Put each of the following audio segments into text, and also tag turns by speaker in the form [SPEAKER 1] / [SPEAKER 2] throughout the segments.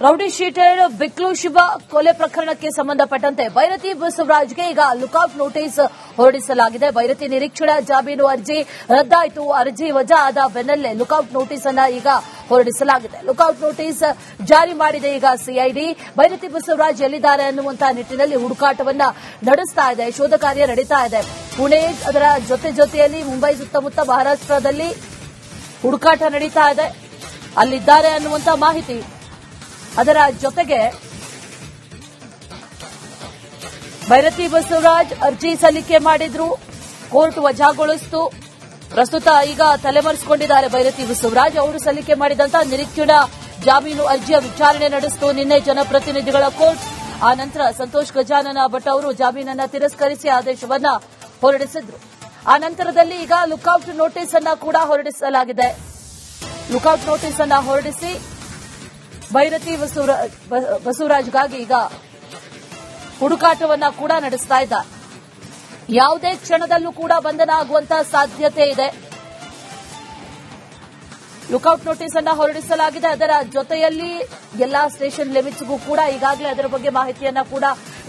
[SPEAKER 1] Rowdy sheeter ಬಿಕ್ಲು Shiva ಕೊಲೆ ಪ್ರಕರಣಕ್ಕೆ ಸಂಬಂಧಪಟ್ಟಂತೆ ಭೈರತಿ ಬಸವರಾಜ್ಗೆ ಈಗ ಲುಕೌಟ್ ನೋಟಿಸ್ ಹೊರಡಿಸಲಾಗಿದೆ. ಭೈರತಿ ನಿರೀಕ್ಷಣಾ ಜಾಮೀನು ಅರ್ಜಿ ರದ್ದಾಯಿತು. ಅರ್ಜಿ ವಜಾ ಆದ ಬೆನ್ನಲ್ಲೇ ಲುಕೌಟ್ ನೋಟಿಸ್ ಅನ್ನ ಈಗ ಹೊರಡಿಸಲಾಗಿದೆ. ಲುಕೌಟ್ ನೋಟಿಸ್ ಜಾರಿ ಮಾಡಿದೆ ಈಗ ಸಿಐಡಿ. ಭೈರತಿ ಬಸವರಾಜ್ ಎಲ್ಲಿದ್ದಾರೆ ಅನ್ನುವಂತಹ ನಿಟ್ಟಿನಲ್ಲಿ ಹುಡುಕಾಟವನ್ನ ನಡೆಸ್ತಾ ಇದೆ. ಶೋಧ ಕಾರ್ಯ ನಡೀತಾ ಇದೆ. ಪುಣೆ ಅದರ ಜೊತೆಯಲ್ಲಿ ಮುಂಬೈ ಸುತ್ತಮುತ್ತ ಮಹಾರಾಷ್ಟ್ರದಲ್ಲಿ ಹುಡುಕಾಟ ನಡೀತಾ ಇದೆ. ಅಲ್ಲಿದ್ದಾರೆ ಅನ್ನುವಂತ ಮಾಹಿತಿ. ಅದರ ಜೊತೆಗೆ ಭೈರತಿ ಬಸವರಾಜ್ ಅರ್ಜಿ ಸಲ್ಲಿಕೆ ಮಾಡಿದ್ರು, ಕೋರ್ಟ್ ವಜಾಗೊಳಿಸಿತು. ಪ್ರಸ್ತುತ ಈಗ ತಲೆಮರೆಸಿಕೊಂಡಿದ್ದಾರೆ ಭೈರತಿ ಬಸವರಾಜ್. ಅವರು ಸಲ್ಲಿಕೆ ಮಾಡಿದಂತಹ ನಿರೀಕ್ಷಣಾ ಜಾಮೀನು ಅರ್ಜಿಯ ವಿಚಾರಣೆ ನಡೆಸಿತು ನಿನ್ನೆ ಜನಪ್ರತಿನಿಧಿಗಳ ಕೋರ್ಟ್. ಆ ನಂತರ ಸಂತೋಷ್ ಗಜಾನನ ಭಟ್ ಅವರು ಜಾಮೀನನ್ನ ತಿರಸ್ಕರಿಸಿ ಆದೇಶವನ್ನ ಹೊರಡಿಸಿದ್ರು. ಆ ನಂತರದಲ್ಲಿ ಈಗ ಲುಕೌಟ್ ನೋಟಿಸ್ ಅನ್ನ ಕೂಡ ಹೊರಡಿಸಲಾಗಿದೆ. ಲುಕೌಟ್ ನೋಟಿಸ್ ಅನ್ನ ಹೊರಡಿಸಿ ಭೈರತಿ ಬಸವರಾಜ್ಗಾಗಿ ಈಗ ಹುಡುಕಾಟವನ್ನ ಕೂಡ ನಡೆಸ್ತಾ ಇದ್ದಾರೆ. ಯಾವುದೇ ಕ್ಷಣದಲ್ಲೂ ಕೂಡ ಬಂಧನ ಆಗುವಂತಹ ಸಾಧ್ಯತೆ ಇದೆ. ಲುಕೌಟ್ ನೋಟಿಸ್ ಅನ್ನ ಹೊರಡಿಸಲಾಗಿದೆ. ಅದರ ಜೊತೆಯಲ್ಲಿ ಎಲ್ಲಾ ಸ್ಟೇಷನ್ ಲಿಮಿಟ್ಸ್ಗೂ ಕೂಡ ಈಗಾಗಲೇ ಅದರ ಬಗ್ಗೆ ಮಾಹಿತಿಯನ್ನ ಕೂಡ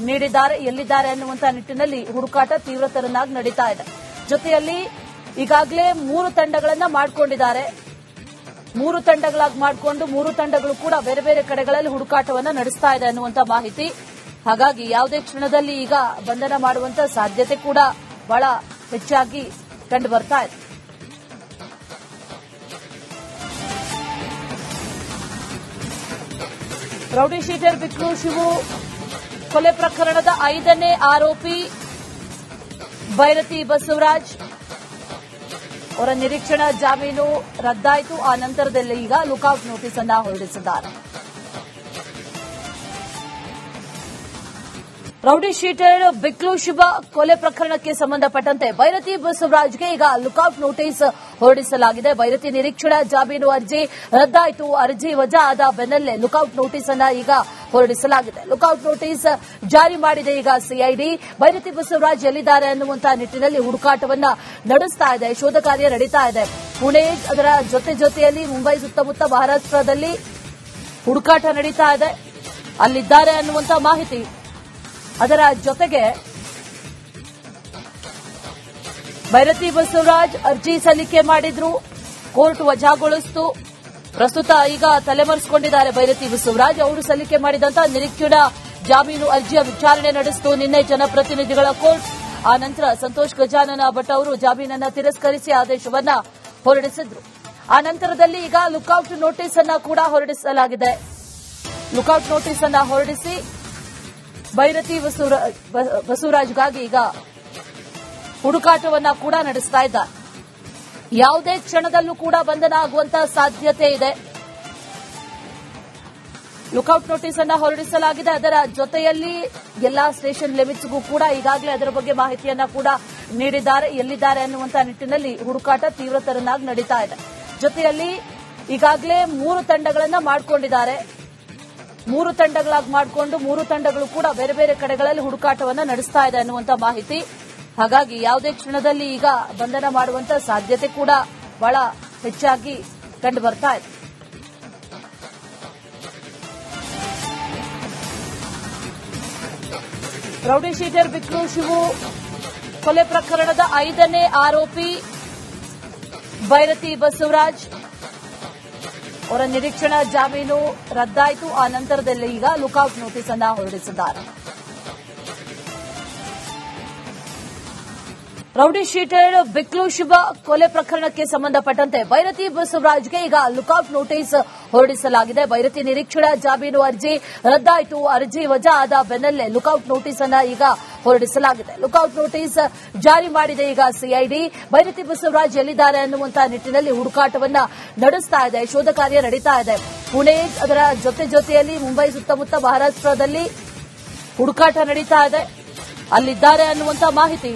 [SPEAKER 1] ನೀಡಿದ್ದಾರೆ. ಎಲ್ಲಿದ್ದಾರೆ ಅನ್ನುವಂತಹ ನಿಟ್ಟಿನಲ್ಲಿ ಹುಡುಕಾಟ ತೀವ್ರತರನಾಗಿ ನಡೀತಾ ಇದೆ. ಜೊತೆಯಲ್ಲಿ ಈಗಾಗಲೇ 3 ತಂಡಗಳನ್ನ ಮಾಡಿಕೊಂಡಿದ್ದಾರೆ. 3 ತಂಡಗಳಾಗಿ ಮಾಡಿಕೊಂಡು 3 ತಂಡಗಳು ಕೂಡ ಬೇರೆ ಬೇರೆ ಕಡೆಗಳಲ್ಲಿ ಹುಡುಕಾಟವನ್ನ ನಡೆಸ್ತಾ ಇದೆ ಅನ್ನುವಂತ ಮಾಹಿತಿ. ಹಾಗಾಗಿ ಯಾವುದೇ ಕ್ಷಣದಲ್ಲಿ ಈಗ ಬಂಧನ ಮಾಡುವಂತ ಸಾಧ್ಯತೆ ಕೂಡ ಬಹಳ ಹೆಚ್ಚಾಗಿ ಕಂಡು ಬರ್ತಾ ಇದೆ. ರೌಡಿ ಶೀಟರ್ ಬಿಕ್ಲು ಶಿವು ಕೊಲೆ ಪ್ರಕರಣದ 5ನೇ ಆರೋಪಿ ಭೈರತಿ ಬಸವರಾಜ್ ಅವರ ನಿರೀಕ್ಷಣಾ ಜಾಮೀನು ರದ್ದಾಯಿತು. ಆ ನಂತರದಲ್ಲಿ ಈಗ ಲುಕೌಟ್ ನೋಟಿಸ್ ಅನ್ನ ಹೊರಡಿಸಿದ್ದಾರೆ. ರೌಡಿ ಶೀಟರ್ ಬಿಕ್ಲು ಶಿವ ಕೊಲೆ ಪ್ರಕರಣಕ್ಕೆ ಸಂಬಂಧಪಟ್ಟಂತೆ ಭೈರತಿ ಬಸವರಾಜ್ಗೆ ಈಗ ಲುಕೌಟ್ ನೋಟಿಸ್ ಹೊರಡಿಸಲಾಗಿದೆ. ಭೈರತಿ ನಿರೀಕ್ಷಣಾ ಜಾಮೀನು ಅರ್ಜಿ ರದ್ದಾಯಿತು. ಅರ್ಜಿ ವಜಾ ಆದ ಬೆನ್ನಲ್ಲೇ ಲುಕೌಟ್ ನೋಟಿಸ್ ಅನ್ನ ಈಗ ಹೊರಡಿಸಲಾಗಿದೆ. ಲುಕೌಟ್ ನೋಟಿಸ್ ಜಾರಿ ಮಾಡಿದೆ ಈಗ ಸಿಐಡಿ. ಭೈರತಿ ಬಸವರಾಜ್ ಎಲ್ಲಿದ್ದಾರೆ ಅನ್ನುವಂತಹ ನಿಟ್ಟಿನಲ್ಲಿ ಹುಡುಕಾಟವನ್ನ ನಡೆಸ್ತಾ ಇದೆ. ಶೋಧ ಕಾರ್ಯ ನಡೀತಾ ಇದೆ. ಪುಣೆ ಅದರ ಜೊತೆಯಲ್ಲಿ ಮುಂಬೈ ಸುತ್ತಮುತ್ತ ಮಹಾರಾಷ್ಟ್ರದಲ್ಲಿ ಹುಡುಕಾಟ ನಡೀತಾ ಇದೆ. ಅಲ್ಲಿದ್ದಾರೆ ಅನ್ನುವಂತ ಮಾಹಿತಿ. ಅದರ ಜೊತೆಗೆ ಭೈರತಿ ಬಸವರಾಜ್ ಅರ್ಜಿ ಸಲ್ಲಿಕೆ ಮಾಡಿದ್ರು, ಕೋರ್ಟ್ ವಜಾಗೊಳಿಸಿತು. ಪ್ರಸ್ತುತ ಈಗ ತಲೆಮರೆಸಿಕೊಂಡಿದ್ದಾರೆ ಭೈರತಿ ಬಸವರಾಜ್. ಅವರು ಸಲ್ಲಿಕೆ ಮಾಡಿದಂತಹ ನಿರೀಕ್ಷಣಾ ಜಾಮೀನು ಅರ್ಜಿಯ ವಿಚಾರಣೆ ನಡೆಸಿತು ನಿನ್ನೆ ಜನಪ್ರತಿನಿಧಿಗಳ ಕೋರ್ಟ್. ಆ ನಂತರ ಸಂತೋಷ್ ಗಜಾನನ ಭಟ್ ಅವರು ಜಾಮೀನನ್ನ ತಿರಸ್ಕರಿಸಿ ಆದೇಶವನ್ನ ಹೊರಡಿಸಿದ್ರು. ಆ ನಂತರದಲ್ಲಿ ಈಗ ಲುಕೌಟ್ ನೋಟಿಸ್ ಅನ್ನ ಕೂಡ ಹೊರಡಿಸಲಾಗಿದೆ. ಲುಕೌಟ್ ನೋಟಿಸ್ ಅನ್ನ ಹೊರಡಿಸಿ ಭೈರತಿ ಬಸವರಾಜ್ಗಾಗಿ ಈಗ ಹುಡುಕಾಟವನ್ನ ಕೂಡ ನಡೆಸ್ತಾ ಇದ್ದಾರೆ. ಯಾವುದೇ ಕ್ಷಣದಲ್ಲೂ ಕೂಡ ಬಂಧನ ಆಗುವಂತಹ ಸಾಧ್ಯತೆ ಇದೆ. ಲುಕೌಟ್ ನೋಟಿಸ್ ಅನ್ನ ಹೊರಡಿಸಲಾಗಿದೆ. ಅದರ ಜೊತೆಯಲ್ಲಿ ಎಲ್ಲಾ ಸ್ಟೇಷನ್ ಲಿಮಿಟ್ಸ್ಗೂ ಕೂಡ ಈಗಾಗಲೇ ಅದರ ಬಗ್ಗೆ ಮಾಹಿತಿಯನ್ನ ಕೂಡ ನೀಡಿದ್ದಾರೆ. ಎಲ್ಲಿದ್ದಾರೆ ಅನ್ನುವಂತಹ ನಿಟ್ಟಿನಲ್ಲಿ ಹುಡುಕಾಟ ತೀವ್ರತರನಾಗಿ ನಡೀತಾ ಇದೆ. ಜೊತೆಯಲ್ಲಿ ಈಗಾಗಲೇ 3 ತಂಡಗಳನ್ನ ಮಾಡಿಕೊಂಡಿದ್ದಾರೆ. 3 ತಂಡಗಳಾಗಿ ಮಾಡಿಕೊಂಡು 3 ತಂಡಗಳು ಕೂಡ ಬೇರೆ ಬೇರೆ ಕಡೆಗಳಲ್ಲಿ ಹುಡುಕಾಟವನ್ನ ನಡೆಸ್ತಾ ಇದೆ ಅನ್ನುವಂತ ಮಾಹಿತಿ. ಹಾಗಾಗಿ ಯಾವುದೇ ಕ್ಷಣದಲ್ಲಿ ಈಗ ಬಂಧನ ಮಾಡುವಂತ ಸಾಧ್ಯತೆ ಕೂಡ ಬಹಳ ಹೆಚ್ಚಾಗಿ ಕಂಡು ಬರ್ತಾ ಇದೆ. ರೌಡಿ ಶೀಟರ್ ಬಿಕ್ಲು ಶಿವು ಕೊಲೆ ಪ್ರಕರಣದ 5ನೇ ಆರೋಪಿ ಭೈರತಿ ಬಸವರಾಜ್ ಅವರ ನಿರೀಕ್ಷಣಾ ಜಾಮೀನು ರದ್ದಾಯಿತು. ಆ ನಂತರದಲ್ಲಿ ಈಗ ಲುಕೌಟ್ ನೋಟಿಸ್ ಅನ್ನ ಹೊರಡಿಸಿದ್ದಾರೆ. ರೌಡಿ ಶೀಟರ್ ಬಿಕ್ಲು ಶಿವ ಕೊಲೆ ಪ್ರಕರಣಕ್ಕೆ ಸಂಬಂಧಪಟ್ಟಂತೆ ಭೈರತಿ ಬಸವರಾಜ್ಗೆ ಈಗ ಲುಕೌಟ್ ನೋಟಿಸ್ ಹೊರಡಿಸಲಾಗಿದೆ. ಭೈರತಿ ನಿರೀಕ್ಷಣಾ ಜಾಮೀನು ಅರ್ಜಿ ರದ್ದಾಯಿತು. ಅರ್ಜಿ ವಜಾ ಆದ ಬೆನ್ನಲ್ಲೇ ಲುಕೌಟ್ ನೋಟಿಸ್ ಅನ್ನ ಈಗ ಹೊರಡಿಸಲಾಗಿದೆ. ಲುಕೌಟ್ ನೋಟಿಸ್ ಜಾರಿ ಮಾಡಿದೆ ಈಗ ಸಿಐಡಿ. ಭೈರತಿ ಬಸವರಾಜ್ ಎಲ್ಲಿದ್ದಾರೆ ಅನ್ನುವಂತಹ ನಿಟ್ಟಿನಲ್ಲಿ ಹುಡುಕಾಟವನ್ನ ನಡೆಸ್ತಾ ಇದೆ. ಶೋಧ ಕಾರ್ಯ ನಡೀತಾ ಇದೆ. ಪುಣೆ ಅದರ ಜೊತೆಯಲ್ಲಿ ಮುಂಬೈ ಸುತ್ತಮುತ್ತ ಮಹಾರಾಷ್ಟ್ರದಲ್ಲಿ ಹುಡುಕಾಟ ನಡೀತಾ ಇದೆ. ಅಲ್ಲಿದ್ದಾರೆ ಅನ್ನುವಂತ ಮಾಹಿತಿ.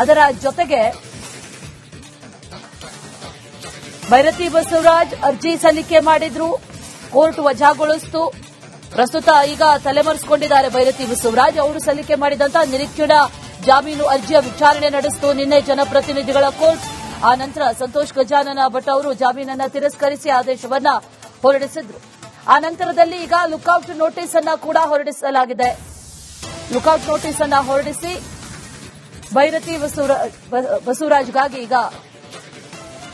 [SPEAKER 1] ಅದರ ಜೊತೆಗೆ ಭೈರತಿ ಬಸವರಾಜ್ ಅರ್ಜಿ ಸಲ್ಲಿಕೆ ಮಾಡಿದ್ರು, ಕೋರ್ಟ್ ವಜಾಗೊಳಿಸಿತು. ಪ್ರಸ್ತುತ ಈಗ ತಲೆಮರೆಸಿಕೊಂಡಿದ್ದಾರೆ ಭೈರತಿ ಬಸವರಾಜ್. ಅವರು ಸಲ್ಲಿಕೆ ಮಾಡಿದಂತಹ ನಿರೀಕ್ಷಣಾ ಜಾಮೀನು ಅರ್ಜಿಯ ವಿಚಾರಣೆ ನಡೆಸಿತು ನಿನ್ನೆ ಜನಪ್ರತಿನಿಧಿಗಳ ಕೋರ್ಟ್. ಆ ನಂತರ ಸಂತೋಷ್ ಗಜಾನನ ಭಟ್ ಅವರು ಜಾಮೀನನ್ನ ತಿರಸ್ಕರಿಸಿ ಆದೇಶವನ್ನ ಹೊರಡಿಸಿದ್ರು. ಆ ನಂತರದಲ್ಲಿ ಈಗ ಲುಕ್ಔಟ್ ನೋಟಿಸ್ ಅನ್ನ ಕೂಡ ಹೊರಡಿಸಲಾಗಿದೆ. ಲುಕ್ಔಟ್ ನೋಟಿಸ್ ಅನ್ನ ಹೊರಡಿಸಿ ಭೈರತಿ ಬಸವರಾಜ್ಗಾಗಿ ಈಗ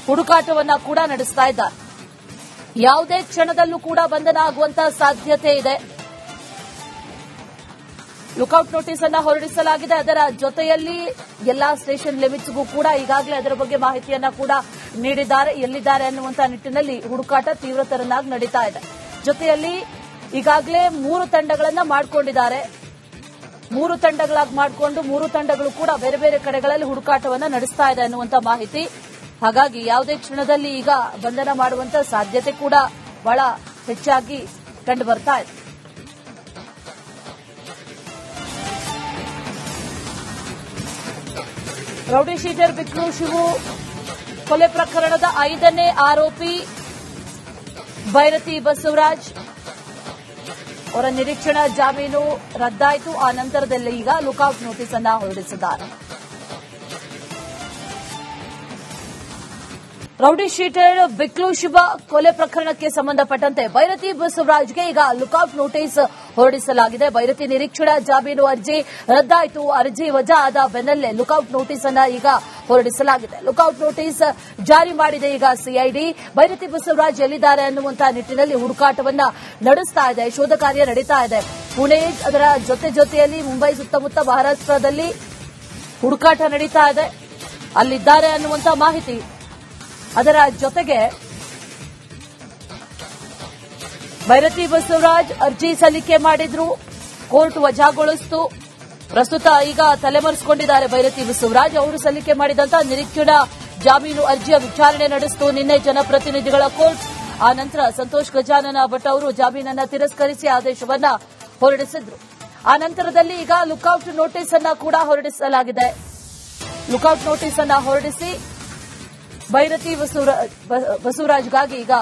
[SPEAKER 1] ಹುಡುಕಾಟವನ್ನ ಕೂಡ ನಡೆಸ್ತಾ ಇದ್ದಾರೆ. ಯಾವುದೇ ಕ್ಷಣದಲ್ಲೂ ಕೂಡ ಬಂಧನ ಆಗುವಂತಹ ಸಾಧ್ಯತೆ ಇದೆ. ಲುಕ್ಔಟ್ ನೋಟಿಸ್ ಅನ್ನ ಹೊರಡಿಸಲಾಗಿದೆ. ಅದರ ಜೊತೆಯಲ್ಲಿ ಎಲ್ಲಾ ಸ್ಟೇಷನ್ ಲಿಮಿಟ್ಸ್ಗೂ ಕೂಡ ಈಗಾಗಲೇ ಅದರ ಬಗ್ಗೆ ಮಾಹಿತಿಯನ್ನ ಕೂಡ ನೀಡಿದ್ದಾರೆ. ಎಲ್ಲಿದ್ದಾರೆ ಅನ್ನುವಂತಹ ನಿಟ್ಟಿನಲ್ಲಿ ಹುಡುಕಾಟ ತೀವ್ರತರನಾಗಿ ನಡೀತಾ ಇದೆ. ಜೊತೆಯಲ್ಲಿ ಈಗಾಗಲೇ 3 ತಂಡಗಳನ್ನ ಮಾಡಿಕೊಂಡಿದ್ದಾರೆ. 3 ತಂಡಗಳಾಗಿ ಮಾಡಿಕೊಂಡು 3 ತಂಡಗಳು ಕೂಡ ಬೇರೆ ಬೇರೆ ಕಡೆಗಳಲ್ಲಿ ಹುಡುಕಾಟವನ್ನ ನಡೆಸ್ತಾ ಇದೆ ಅನ್ನುವಂತ ಮಾಹಿತಿ. ಹಾಗಾಗಿ ಯಾವುದೇ ಕ್ಷಣದಲ್ಲಿ ಈಗ ಬಂಧನ ಮಾಡುವಂತ ಸಾಧ್ಯತೆ ಕೂಡ ಬಹಳ ಹೆಚ್ಚಾಗಿ ಕಂಡು ಬರ್ತಾ ಇದೆ. ರೌಡಿ ಶೀಟರ್ ಬಿಕ್ಲು ಶಿವು ಕೊಲೆ ಪ್ರಕರಣದ 5ನೇ ಆರೋಪಿ ಭೈರತಿ ಬಸವರಾಜ್ ಅವರ ನಿರೀಕ್ಷಣಾ ಜಾಮೀನು ರದ್ದಾಯಿತು. ಆ ನಂತರದಲ್ಲಿ ಈಗ ಲುಕ್ಔಟ್ ನೋಟಿಸ್ ಅನ್ನ ಹೊರಡಿಸಿದ್ದಾರೆ. ರೌಡಿ ಶೀಟರ್ ಬಿಕ್ಲು ಶಿವ ಕೊಲೆ ಪ್ರಕರಣಕ್ಕೆ ಸಂಬಂಧಪಟ್ಟಂತೆ ಭೈರತಿ ಬಸವರಾಜ್ಗೆ ಈಗ ಲುಕ್ಔಟ್ ನೋಟಿಸ್ ಹೊರಡಿಸಲಾಗಿದೆ. ಭೈರತಿ ನಿರೀಕ್ಷಣಾ ಜಾಮೀನು ಅರ್ಜಿ ರದ್ದಾಯಿತು. ಅರ್ಜಿ ವಜಾ ಆದ ಬೆನ್ನಲ್ಲೇ ಲುಕ್ಔಟ್ ನೋಟಿಸ್ ಅನ್ನ ಈಗ ಹೊರಡಿಸಲಾಗಿದೆ. ಲುಕ್ಔಟ್ ನೋಟಿಸ್ ಜಾರಿ ಮಾಡಿದೆ ಈಗ ಸಿಐಡಿ. ಭೈರತಿ ಬಸವರಾಜ್ ಎಲ್ಲಿದ್ದಾರೆ ಅನ್ನುವಂತಹ ನಿಟ್ಟಿನಲ್ಲಿ ಹುಡುಕಾಟವನ್ನ ನಡೆಸ್ತಾ ಇದೆ. ಶೋಧ ಕಾರ್ಯ ನಡೀತಾ ಇದೆ. ಪುಣೆ ಅದರ ಜೊತೆಯಲ್ಲಿ ಮುಂಬೈ ಸುತ್ತಮುತ್ತ ಮಹಾರಾಷ್ಟ್ರದಲ್ಲಿ ಹುಡುಕಾಟ ನಡೀತಾ ಇದೆ. ಅಲ್ಲಿದ್ದಾರೆ ಅನ್ನುವಂತಹ ಮಾಹಿತಿ. ಅದರ ಜೊತೆಗೆ ಭೈರತಿ ಬಸವರಾಜ್ ಅರ್ಜಿ ಸಲ್ಲಿಕೆ ಮಾಡಿದ್ರು. ಕೋರ್ಟ್ ವಜಾಗೊಳಿಸಿತು. ಪ್ರಸ್ತುತ ಈಗ ತಲೆಮರೆಸಿಕೊಂಡಿದ್ದಾರೆ ಭೈರತಿ ಬಸವರಾಜ್. ಅವರು ಸಲ್ಲಿಕೆ ಮಾಡಿದಂತಹ ನಿರೀಕ್ಷಣಾ ಜಾಮೀನು ಅರ್ಜಿಯ ವಿಚಾರಣೆ ನಡೆಸಿತು ನಿನ್ನೆ ಜನಪ್ರತಿನಿಧಿಗಳ ಕೋರ್ಟ್. ಆ ನಂತರ ಸಂತೋಷ್ ಗಜಾನನ ಭಟ್ ಅವರು ಜಾಮೀನನ್ನ ತಿರಸ್ಕರಿಸಿ ಆದೇಶವನ್ನ ಹೊರಡಿಸಿದ್ರು. ಆ ನಂತರದಲ್ಲಿ ಈಗ ಲುಕ್ಔಟ್ ನೋಟಿಸ್ ಅನ್ನ ಕೂಡ ಹೊರಡಿಸಲಾಗಿದೆ. ಲುಕ್ಔಟ್ ನೋಟಿಸ್ ಅನ್ನ ಹೊರಡಿಸಿ ಭೈರತಿ ಬಸವರಾಜ್ಗಾಗಿ ಈಗ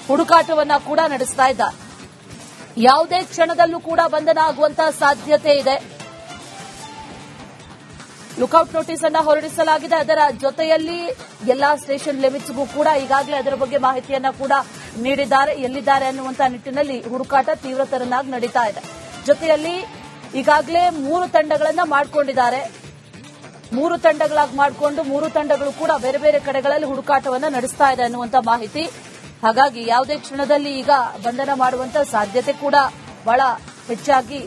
[SPEAKER 1] ಹುಡುಕಾಟವನ್ನ ಕೂಡ ನಡೆಸ್ತಾ ಇದ್ದಾರೆ. ಯಾವುದೇ ಕ್ಷಣದಲ್ಲೂ ಕೂಡ ಬಂಧನ ಆಗುವಂತಹ ಸಾಧ್ಯತೆ ಇದೆ. ಲುಕ್ಔಟ್ ನೋಟಿಸ್ ಅನ್ನ ಹೊರಡಿಸಲಾಗಿದೆ. ಅದರ ಜೊತೆಯಲ್ಲಿ ಎಲ್ಲಾ ಸ್ಟೇಷನ್ ಲಿಮಿಟ್ಸ್ಗೂ ಕೂಡ ಈಗಾಗಲೇ ಅದರ ಬಗ್ಗೆ ಮಾಹಿತಿಯನ್ನ ಕೂಡ ನೀಡಿದ್ದಾರೆ. ಎಲ್ಲಿದ್ದಾರೆ ಅನ್ನುವಂತಹ ನಿಟ್ಟಿನಲ್ಲಿ ಹುಡುಕಾಟ ತೀವ್ರತರನಾಗಿ ನಡೀತಾ ಇದೆ. ಜೊತೆಯಲ್ಲಿ ಈಗಾಗಲೇ 3 ತಂಡಗಳನ್ನ ಮಾಡಿಕೊಂಡಿದ್ದಾರೆ. 3 ತಂಡಗಳಾಗಿ ಮಾಡಿಕೊಂಡು 3 ತಂಡಗಳು ಕೂಡ ಬೇರೆ ಬೇರೆ ಕಡೆಗಳಲ್ಲಿ ಹುಡುಕಾಟವನ್ನ ನಡೆಸ್ತಾ ಇದೆ ಅನ್ನುವಂತ ಮಾಹಿತಿ. ಹಾಗಾಗಿ ಯಾವುದೇ ಕ್ಷಣದಲ್ಲಿ ಈಗ ಬಂಧನ ಮಾಡುವಂತ ಸಾಧ್ಯತೆ ಕೂಡ ಬಹಳ ಹೆಚ್ಚಾಗಿ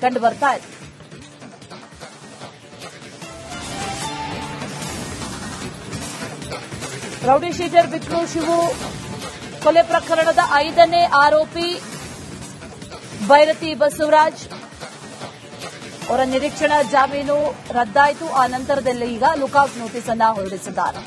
[SPEAKER 1] ಕಂಡು ಬರ್ತಾ ಇದೆ. ರೌಡಿ ಶೀಟರ್ ಬಿಕ್ಲು ಶಿವು ಕೊಲೆ ಪ್ರಕರಣದ 5ನೇ ಆರೋಪಿ ಭೈರತಿ ಬಸವರಾಜ್ ಅವರ ನಿರೀಕ್ಷಣಾ ಜಾಮೀನು ರದ್ದಾಯಿತು. ಆ ನಂತರದಲ್ಲಿ ಈಗ ಲುಕ್ಔಟ್ ನೋಟಿಸ್ ಅನ್ನ ಹೊರಡಿಸಿದ್ದಾರೆ.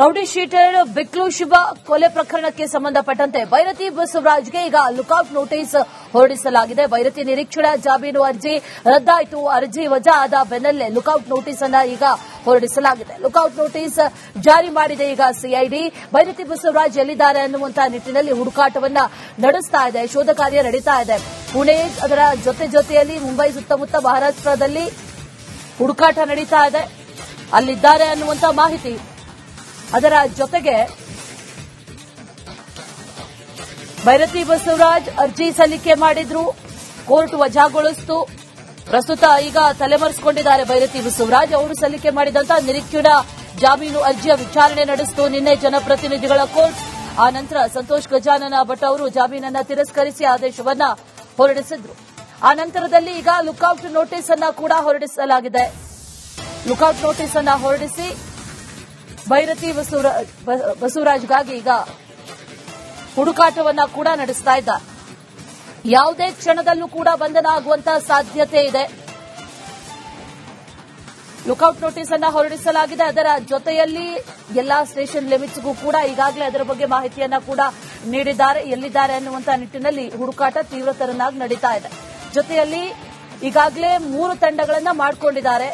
[SPEAKER 1] ರೌಡಿ ಶೀಟರ್ ಬಿಕ್ಲು ಶಿವ ಕೊಲೆ ಪ್ರಕರಣಕ್ಕೆ ಸಂಬಂಧಪಟ್ಟಂತೆ ಭೈರತಿ ಬಸವರಾಜ್ಗೆ ಈಗ ಲುಕ್ಔಟ್ ನೋಟಿಸ್ ಹೊರಡಿಸಲಾಗಿದೆ. ಭೈರತಿ ನಿರೀಕ್ಷಣಾ ಜಾಮೀನು ಅರ್ಜಿ ರದ್ದಾಯಿತು. ಅರ್ಜಿ ವಜಾ ಆದ ಬೆನ್ನಲ್ಲೇ ಲುಕ್ಔಟ್ ನೋಟಿಸ್ ಅನ್ನ ಈಗ ಹೊರಡಿಸಲಾಗಿದೆ. ಲುಕ್ಔಟ್ ನೋಟಿಸ್ ಜಾರಿ ಮಾಡಿದೆ ಈಗ ಸಿಐಡಿ. ಭೈರತಿ ಬಸವರಾಜ್ ಎಲ್ಲಿದ್ದಾರೆ ಅನ್ನುವಂತಹ ನಿಟ್ಟಿನಲ್ಲಿ ಹುಡುಕಾಟವನ್ನ ನಡೆಸ್ತಾ ಇದೆ. ಶೋಧ ಕಾರ್ಯ ನಡೀತಾ ಇದೆ. ಪುಣೆ ಅದರ ಜೊತೆಯಲ್ಲಿ ಮುಂಬೈ ಸುತ್ತಮುತ್ತ ಮಹಾರಾಷ್ಟ್ರದಲ್ಲಿ ಹುಡುಕಾಟ ನಡೀತಾ ಇದೆ. ಅಲ್ಲಿದ್ದಾರೆ ಅನ್ನುವಂತಹ ಮಾಹಿತಿ. ಅದರ ಜೊತೆಗೆ ಭೈರತಿ ಬಸವರಾಜ್ ಅರ್ಜಿ ಸಲ್ಲಿಕೆ ಮಾಡಿದ್ರು. ಕೋರ್ಟ್ ವಜಾಗೊಳಿಸಿತು. ಪ್ರಸ್ತುತ ಈಗ ತಲೆಮರೆಸಿಕೊಂಡಿದ್ದಾರೆ ಭೈರತಿ ಬಸವರಾಜ್. ಅವರು ಸಲ್ಲಿಕೆ ಮಾಡಿದಂತಹ ನಿರೀಕ್ಷಣಾ ಜಾಮೀನು ಅರ್ಜಿಯ ವಿಚಾರಣೆ ನಡೆಸಿತು ನಿನ್ನೆ ಜನಪ್ರತಿನಿಧಿಗಳ ಕೋರ್ಟ್. ಆ ನಂತರ ಸಂತೋಷ್ ಗಜಾನನ ಭಟ್ ಅವರು ಜಾಮೀನನ್ನ ತಿರಸ್ಕರಿಸಿ ಆದೇಶವನ್ನ ಹೊರಡಿಸಿದ್ರು. ಆ ನಂತರದಲ್ಲಿ ಈಗ ಲುಕ್ಔಟ್ ನೋಟಿಸ್ ಅನ್ನ ಕೂಡ ಹೊರಡಿಸಲಾಗಿದೆ. ಲುಕ್ಔಟ್ ನೋಟಿಸ್ ಅನ್ನ ಹೊರಡಿಸಿ ಭೈರತಿ ಬಸವರಾಜ್ಗಾಗಿ ಈಗ ಹುಡುಕಾಟವನ್ನ ಕೂಡ ನಡೆಸ್ತಾ ಇದ್ದಾರೆ. ಯಾವುದೇ ಕ್ಷಣದಲ್ಲೂ ಕೂಡ ಬಂಧನ ಆಗುವಂತಹ ಸಾಧ್ಯತೆ ಇದೆ. ಲುಕ್ಔಟ್ ನೋಟಿಸ್ ಅನ್ನ ಹೊರಡಿಸಲಾಗಿದೆ. ಅದರ ಜೊತೆಯಲ್ಲಿ ಎಲ್ಲಾ ಸ್ಟೇಷನ್ ಲಿಮಿಟ್ಸ್ಗೂ ಕೂಡ ಈಗಾಗಲೇ ಅದರ ಬಗ್ಗೆ ಮಾಹಿತಿಯನ್ನ ಕೂಡ ನೀಡಿದ್ದಾರೆ. ಎಲ್ಲಿದ್ದಾರೆ ಅನ್ನುವಂತಹ ನಿಟ್ಟಿನಲ್ಲಿ ಹುಡುಕಾಟ ತೀವ್ರತರನಾಗಿ ನಡೀತಾ ಇದೆ. ಜೊತೆಯಲ್ಲಿ ಈಗಾಗಲೇ 3 ತಂಡಗಳನ್ನ ಮಾಡಿಕೊಂಡಿದ್ದಾರೆ.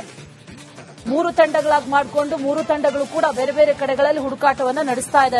[SPEAKER 1] 3 ತಂಡಗಳಾಗಿ ಮಾಡಿಕೊಂಡು 3 ತಂಡಗಳು ಕೂಡ ಬೇರೆ ಬೇರೆ ಕಡೆಗಳಲ್ಲಿ ಹುಡುಕಾಟವನ್ನ ನಡೆಸ್ತಾ ಇದೆ.